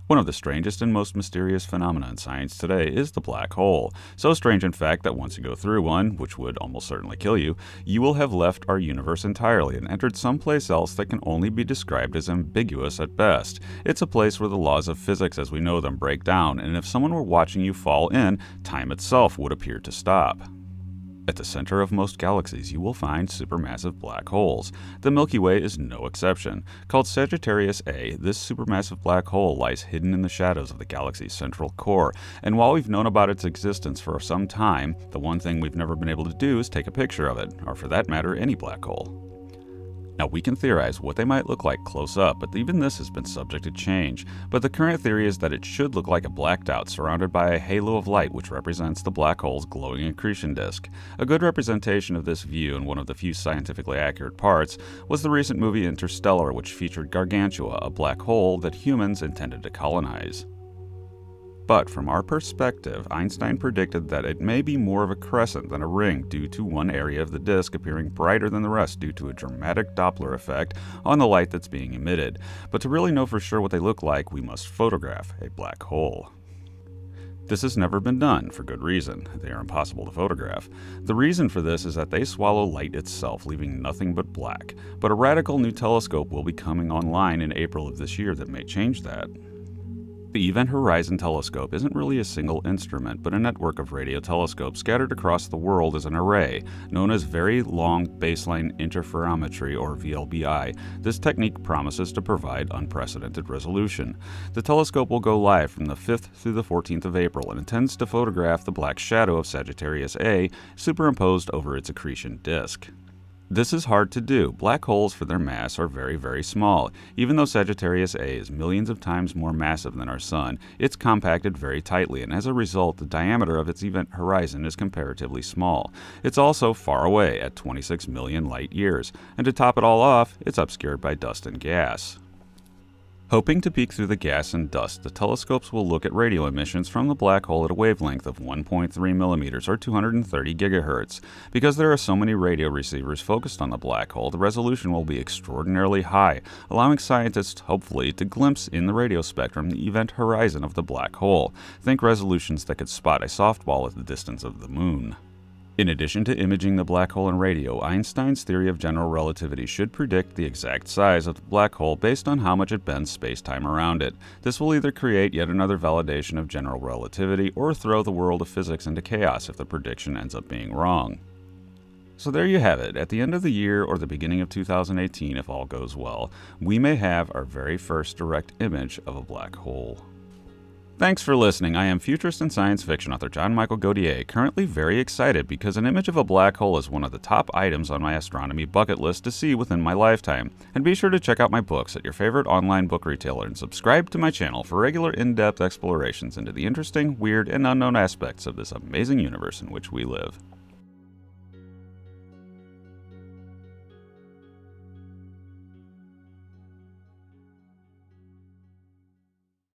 One of the strangest and most mysterious phenomena in science today is the black hole. So strange, in fact, that once you go through one, which would almost certainly kill you, you will have left our universe entirely and entered someplace else that can only be described as ambiguous at best. It's a place where the laws of physics as we know them break down, and if someone were watching you fall in, time itself would appear to stop. At the center of most galaxies, you will find supermassive black holes. The Milky Way is no exception. Called Sagittarius A, this supermassive black hole lies hidden in the shadows of the galaxy's central core, and while we've known about its existence for some time, the one thing we've never been able to do is take a picture of it, or for that matter, any black hole. Now, we can theorize what they might look like close up, but even this has been subject to change. But the current theory is that it should look like a blacked out surrounded by a halo of light which represents the black hole's glowing accretion disk. A good representation of this view, and one of the few scientifically accurate parts, was the recent movie Interstellar, which featured Gargantua, a black hole that humans intended to colonize. But from our perspective, Einstein predicted that it may be more of a crescent than a ring due to one area of the disk appearing brighter than the rest due to a dramatic Doppler effect on the light that's being emitted. But to really know for sure what they look like, we must photograph a black hole. This has never been done, for good reason. They are impossible to photograph. The reason for this is that they swallow light itself, leaving nothing but black. But a radical new telescope will be coming online in April of this year that may change that. The Event Horizon Telescope isn't really a single instrument, but a network of radio telescopes scattered across the world as an array, known as Very Long Baseline Interferometry, or VLBI. This technique promises to provide unprecedented resolution. The telescope will go live from the 5th through the 14th of April and intends to photograph the black shadow of Sagittarius A superimposed over its accretion disk. This is hard to do. Black holes, for their mass, are very, very small. Even though Sagittarius A is millions of times more massive than our Sun, it's compacted very tightly, and as a result, the diameter of its event horizon is comparatively small. It's also far away at 26 million light years, and to top it all off, it's obscured by dust and gas. Hoping to peek through the gas and dust, the telescopes will look at radio emissions from the black hole at a wavelength of 1.3 millimeters or 230 gigahertz. Because there are so many radio receivers focused on the black hole, the resolution will be extraordinarily high, allowing scientists, hopefully, to glimpse in the radio spectrum the event horizon of the black hole. Think resolutions that could spot a softball at the distance of the moon. In addition to imaging the black hole in radio, Einstein's theory of general relativity should predict the exact size of the black hole based on how much it bends space-time around it. This will either create yet another validation of general relativity or throw the world of physics into chaos if the prediction ends up being wrong. So there you have it. At the end of the year or the beginning of 2018, if all goes well, we may have our very first direct image of a black hole. Thanks for listening. I am futurist and science fiction author John Michael Godier, currently very excited because an image of a black hole is one of the top items on my astronomy bucket list to see within my lifetime. And be sure to check out my books at your favorite online book retailer and subscribe to my channel for regular in-depth explorations into the interesting, weird, and unknown aspects of this amazing universe in which we live.